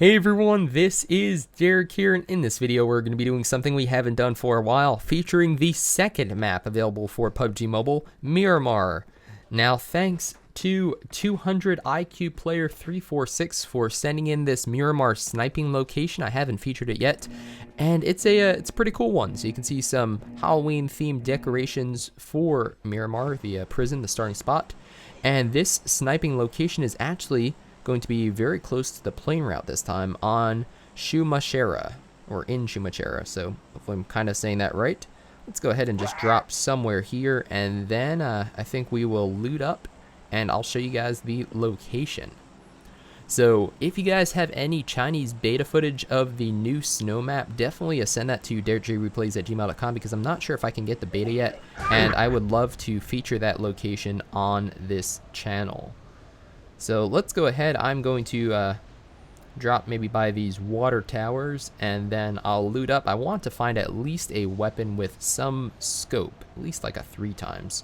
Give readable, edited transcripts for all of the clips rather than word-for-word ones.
Hey everyone, this is Derek here, and in this video we're going to be doing something we haven't done for a while, featuring the second map available for PUBG Mobile, Miramar. Now, thanks to 200 IQ player 346 for sending in this Miramar sniping location. I haven't featured it yet, and it's a pretty cool one. So you can see some Halloween themed decorations for Miramar, the prison, the starting spot, and this sniping location is actually going to be very close to the plane route this time on Chumacera, or in Chumacera, so hopefully I'm kind of saying that right. Let's go ahead and just drop somewhere here, and then I think we will loot up, and I'll show you guys the location. So if you guys have any Chinese beta footage of the new snow map, definitely send that to DerekGReplays@gmail.com, because I'm not sure if I can get the beta yet, and I would love to feature that location on this channel. So let's go ahead. I'm going to drop maybe by these water towers, and then I'll loot up. I want to find at least a weapon with some scope, at least like a 3x.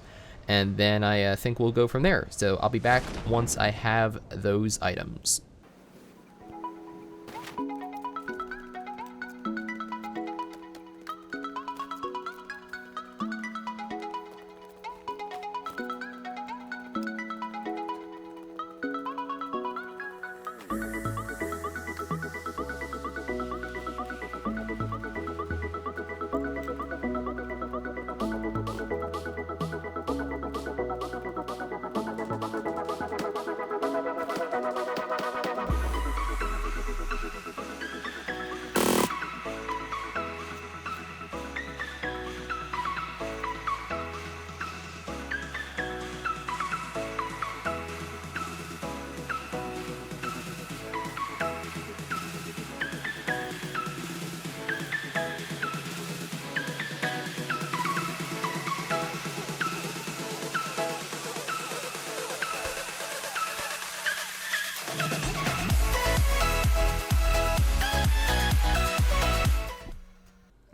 And then I think we'll go from there. So I'll be back once I have those items.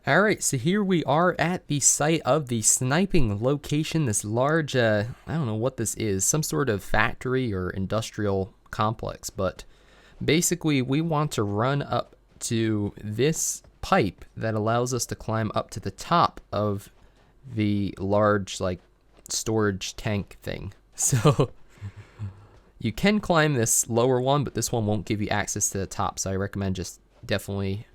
Alright, so here we are at the site of the sniping location, this large, I don't know what this is, some sort of factory or industrial complex, but basically we want to run up to this pipe that allows us to climb up to the top of the large, like, storage tank thing. So you can climb this lower one, but this one won't give you access to the top, so I recommend just definitely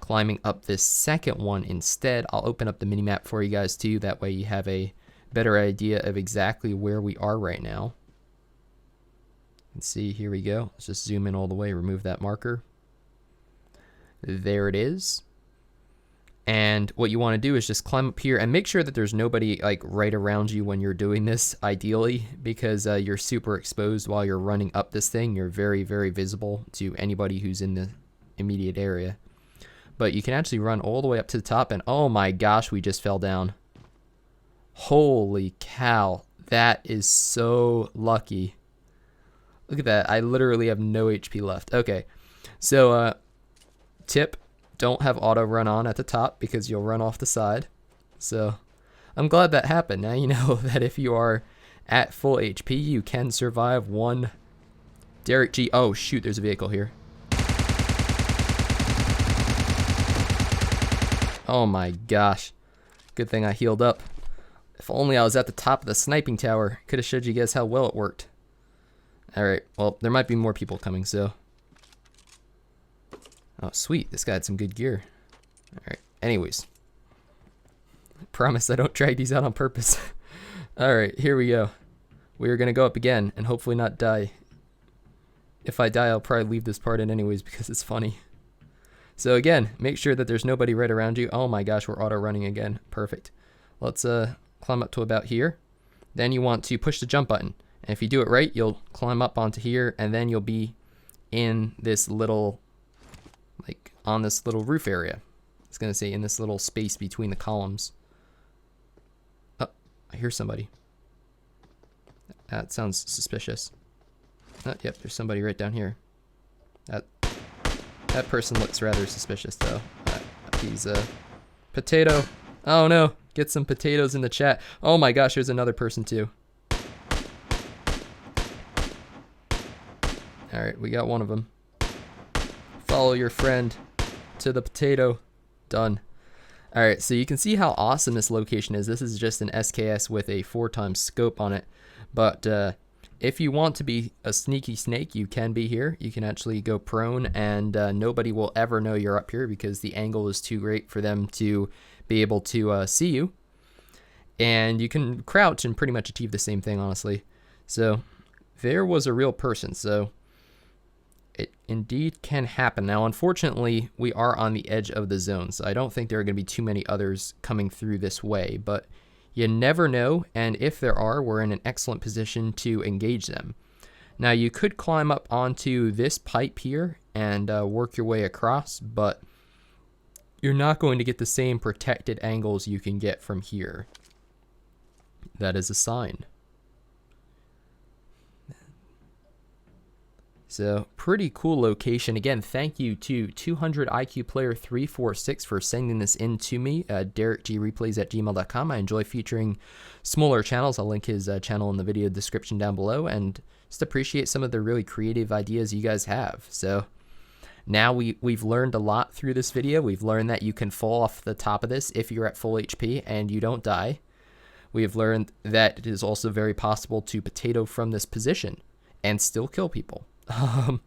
climbing up this second one instead. I'll open up the minimap for you guys too, that way you have a better idea of exactly where we are right now. Let's see, here we go. Let's just zoom in all the way, remove that marker. There it is. And what you want to do is just climb up here and make sure that there's nobody like right around you when you're doing this, ideally, because you're super exposed while you're running up this thing. You're very, very visible to anybody who's in the immediate area. But you can actually run all the way up to the top, and oh my gosh, we just fell down. Holy cow, that is so lucky. Look at that, I literally have no HP left. Okay, so tip, don't have auto run on at the top because you'll run off the side. So I'm glad that happened. Now you know that if you are at full HP, you can survive one DerekG. Oh shoot, there's a vehicle here. Oh my gosh. Good thing I healed up. If only I was at the top of the sniping tower. Could have showed you guys how well it worked. Alright, well, there might be more people coming, so. Oh, sweet. This guy had some good gear. Alright, anyways. I promise I don't drag these out on purpose. Alright, here we go. We are going to go up again and hopefully not die. If I die, I'll probably leave this part in anyways because it's funny. So again, make sure that there's nobody right around you. Oh my gosh, we're auto running again. Perfect. Let's climb up to about here. Then you want to push the jump button. And if you do it right, you'll climb up onto here, and then you'll be in this little, like on this little roof area. It's gonna say in this little space between the columns. Oh, I hear somebody. That sounds suspicious. Oh, yep, there's somebody right down here. That person looks rather suspicious, though. He's a potato. Oh no, get some potatoes in the chat. Oh my gosh, there's another person too. Alright, we got one of them. Follow your friend to the potato. Done. Alright, so you can see how awesome this location is. This is just an SKS with a 4x scope on it. But if you want to be a sneaky snake, you can be here. You can actually go prone, and nobody will ever know you're up here because the angle is too great for them to be able to see you. And you can crouch and pretty much achieve the same thing, honestly. So there was a real person. So it indeed can happen. Now, unfortunately, we are on the edge of the zone, so I don't think there are going to be too many others coming through this way, but you never know, and if there are, we're in an excellent position to engage them. Now, you could climb up onto this pipe here and work your way across, but you're not going to get the same protected angles you can get from here. That is a sign. So, pretty cool location. Again, thank you to 200IQPlayer346 for sending this in to me. DerekGReplays@gmail.com. I enjoy featuring smaller channels. I'll link his channel in the video description down below, and just appreciate some of the really creative ideas you guys have. So, now we've learned a lot through this video. We've learned that you can fall off the top of this if you're at full HP and you don't die. We have learned that it is also very possible to potato from this position and still kill people. I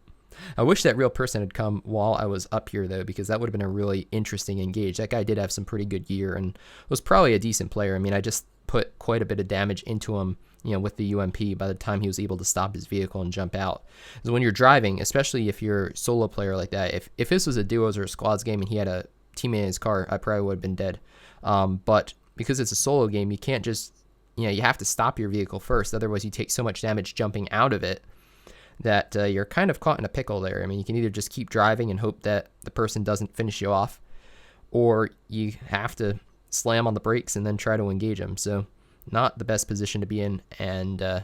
wish that real person had come while I was up here, though, because that would have been a really interesting engage. That guy did have some pretty good gear and was probably a decent player. I mean, I just put quite a bit of damage into him, you know, with the UMP by the time he was able to stop his vehicle and jump out. So when you're driving, especially if you're a solo player like that, if this was a duos or a squads game and he had a teammate in his car, I probably would have been dead. But because it's a solo game, you can't just, you know, you have to stop your vehicle first. Otherwise, you take so much damage jumping out of it that you're kind of caught in a pickle there. I mean, you can either just keep driving and hope that the person doesn't finish you off, or you have to slam on the brakes and then try to engage them. So not the best position to be in, and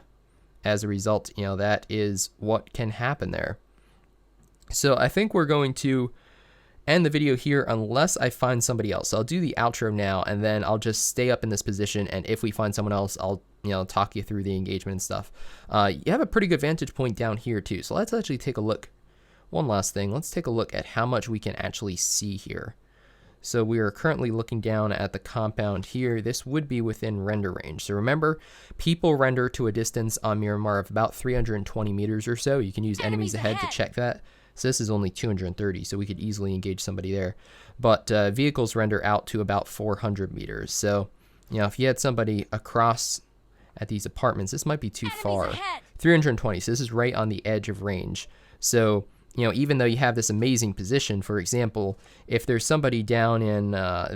as a result, you know, that is what can happen there. So I think we're going to end the video here unless I find somebody else. So I'll do the outro now, and then I'll just stay up in this position, and if we find someone else, I'll, you know, talk you through the engagement and stuff. You have a pretty good vantage point down here too, so let's actually take a look. One last thing, let's take a look at how much we can actually see here. So we are currently looking down at the compound here. This would be within render range. So remember, people render to a distance on Miramar of about 320 meters or so. You can use enemies ahead to check that. So this is only 230, so we could easily engage somebody there. But vehicles render out to about 400 meters. So, you know, if you had somebody across at these apartments, this might be too far. 320, so this is right on the edge of range. So, you know, even though you have this amazing position, for example, if there's somebody down in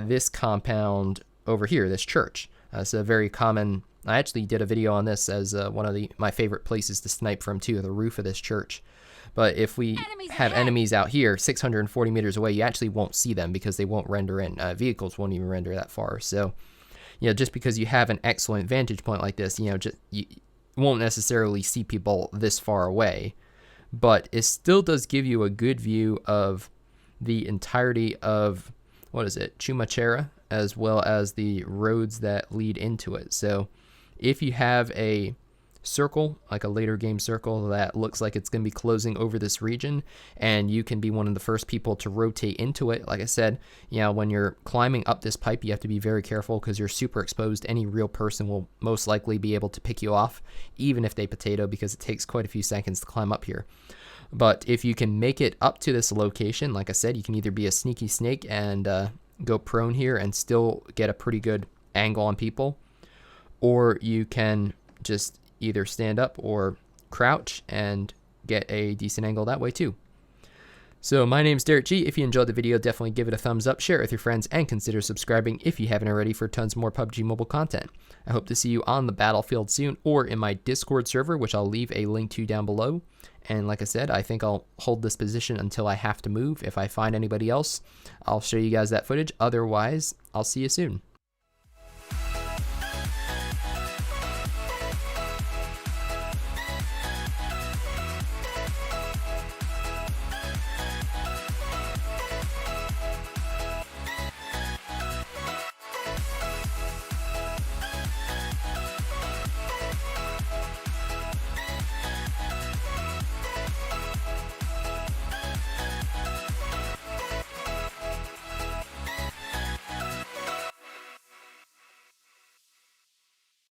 this compound over here, this church, it's a very common, I actually did a video on this as one of my favorite places to snipe from too, the roof of this church. But if we have enemies out here 640 meters away, you actually won't see them because they won't render in. Vehicles won't even render that far. So, you know, just because you have an excellent vantage point like this, you know, you won't necessarily see people this far away. But it still does give you a good view of the entirety of, what is it, Chumacera, as well as the roads that lead into it. So if you have a circle, like a later game circle that looks like it's going to be closing over this region, and you can be one of the first people to rotate into it. Like I said, you know, when you're climbing up this pipe, you have to be very careful because you're super exposed. Any real person will most likely be able to pick you off, even if they potato, because it takes quite a few seconds to climb up here. But if you can make it up to this location, like I said, you can either be a sneaky snake and go prone here and still get a pretty good angle on people, or you can just either stand up or crouch and get a decent angle that way too. So my name's DerekG. If you enjoyed the video, definitely give it a thumbs up, share it with your friends, and consider subscribing if you haven't already for tons more PUBG Mobile content. I hope to see you on the battlefield soon, or in my Discord server, which I'll leave a link to down below. And like I said, I think I'll hold this position until I have to move. If I find anybody else, I'll show you guys that footage. Otherwise, I'll see you soon.